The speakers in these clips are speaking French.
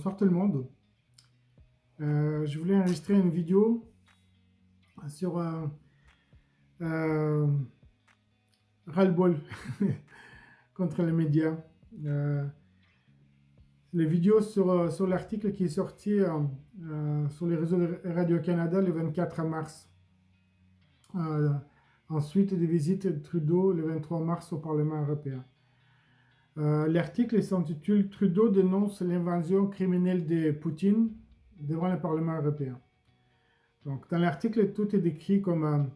Bonsoir tout le monde. Je voulais enregistrer une vidéo sur euh, ras-le-bol contre les médias. Euh, les vidéos sur l'article qui est sorti sur les réseaux de Radio-Canada le 24 mars. Euh, Ensuite, des visites de Trudeau le 23 mars au Parlement européen. L'article s'intitule Trudeau dénonce l'invasion criminelle de Poutine devant le Parlement européen. Donc, dans l'article, tout est décrit comme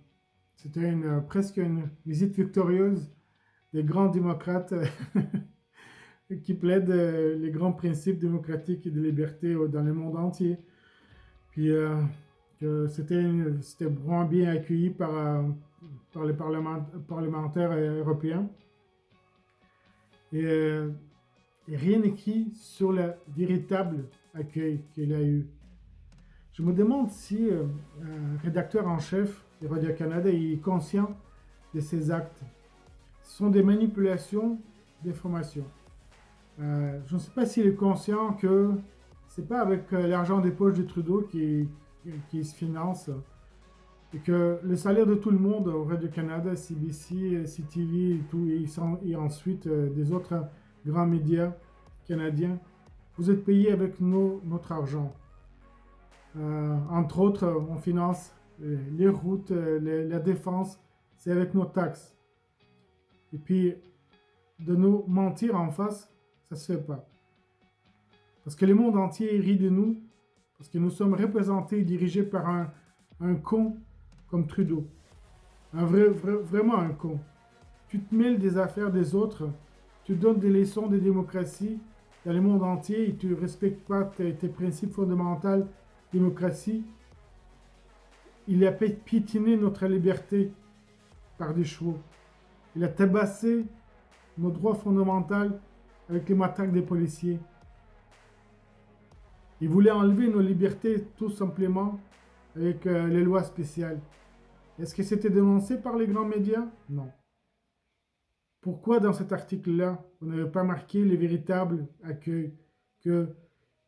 c'était presque une visite victorieuse des grands démocrates qui plaident les grands principes démocratiques et de liberté dans le monde entier. Puis que c'était vraiment bien accueilli par les parlementaires européens. Et rien écrit sur le véritable accueil qu'il a eu. Je me demande si un rédacteur en chef de Radio-Canada est conscient de ces actes. Ce sont des manipulations d'informations. Je ne sais pas s'il est conscient que c'est pas avec l'argent des poches de Trudeau qui se finance et que le salaire de tout le monde au Radio-Canada, CBC, CTV et tout, et ensuite des autres grands médias canadiens, vous êtes payés avec notre argent. Entre autres, on finance les routes, la défense, c'est avec nos taxes. Et puis, de nous mentir en face, ça se fait pas. Parce que le monde entier rit de nous, parce que nous sommes représentés et dirigés par un con comme Trudeau. Vraiment un con. Tu te mêles des affaires des autres, tu donnes des leçons de démocratie dans le monde entier et tu ne respectes pas tes principes fondamentaux. Démocratie, il a piétiné notre liberté par des chevaux. Il a tabassé nos droits fondamentaux avec les matraques des policiers. Il voulait enlever nos libertés tout simplement avec les lois spéciales. Est-ce que c'était dénoncé par les grands médias? Non. Pourquoi dans cet article-là, vous n'avez pas marqué les véritables accueils que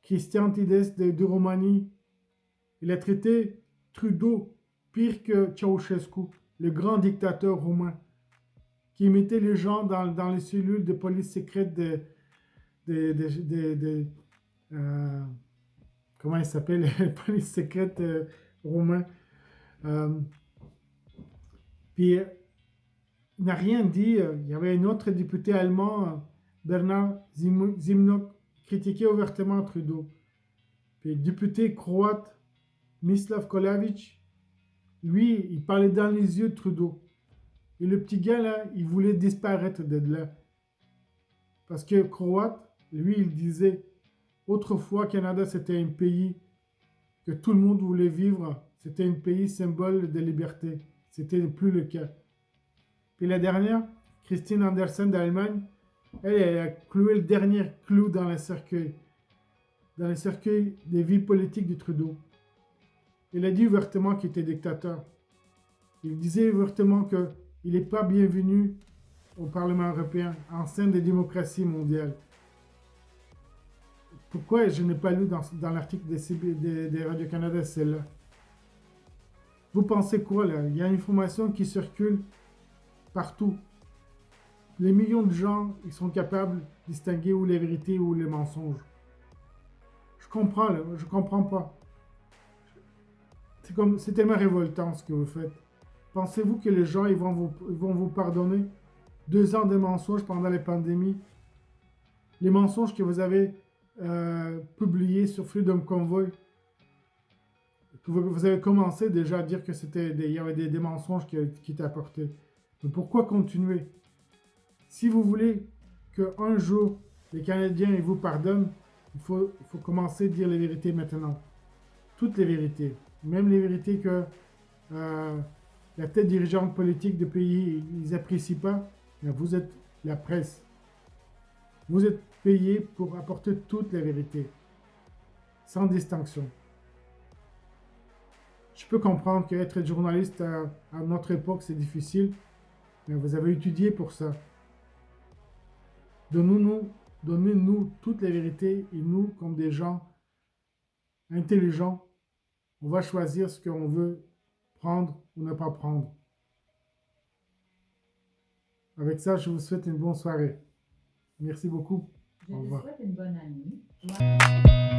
Christian Tiddes de Roumanie, il a traité Trudeau pire que Ceausescu, le grand dictateur roumain, qui mettait les gens dans les cellules de police secrète comment il s'appelle, les polices secrètes roumains. Puis il n'a rien dit. Il y avait un autre député allemand, Bernard Zimnoch, critiquait ouvertement Trudeau. Puis le député croate, Mislav Kolavic, lui, il parlait dans les yeux de Trudeau. Et le petit gars, là, il voulait disparaître de là. Parce que croate, lui, il disait, autrefois, Canada, c'était un pays que tout le monde voulait vivre. C'était un pays symbole de liberté. C'était plus le cas. Puis la dernière, Christine Andersen d'Allemagne, elle a cloué le dernier clou dans le cercueil des vies politiques de Trudeau. Il a dit ouvertement qu'il était dictateur. Il disait ouvertement qu'il n'est pas bienvenu au Parlement européen, en sein des démocraties mondiales. Pourquoi je n'ai pas lu dans l'article de Radio-Canada celle-là? Vous pensez quoi là? Il y a une information qui circule partout. Les millions de gens, ils sont capables de distinguer où la vérité ou les mensonges. Je comprends là, je comprends pas. C'est tellement révoltant ce que vous faites. Pensez-vous que les gens ils vont vous pardonner 2 ans de mensonges pendant la pandémie? Les mensonges que vous avez publiés sur Freedom Convoy, que vous avez commencé déjà à dire que il y avait des mensonges qui étaient apportés. Mais pourquoi continuer? Si vous voulez qu'un jour les Canadiens ils vous pardonnent, il faut commencer à dire les vérités maintenant. Toutes les vérités. Même les vérités que la tête dirigeante politique du pays, ils n'apprécient pas. Mais vous êtes la presse. Vous êtes payé pour apporter toute la vérité. Sans distinction. Je peux comprendre qu'être journaliste à notre époque, c'est difficile. Mais vous avez étudié pour ça. Donnez-nous donnez-nous toutes les vérités et nous, comme des gens intelligents, on va choisir ce qu'on veut prendre ou ne pas prendre. Avec ça, je vous souhaite une bonne soirée. Merci beaucoup. Je Au te revoir. souhaite une bonne année.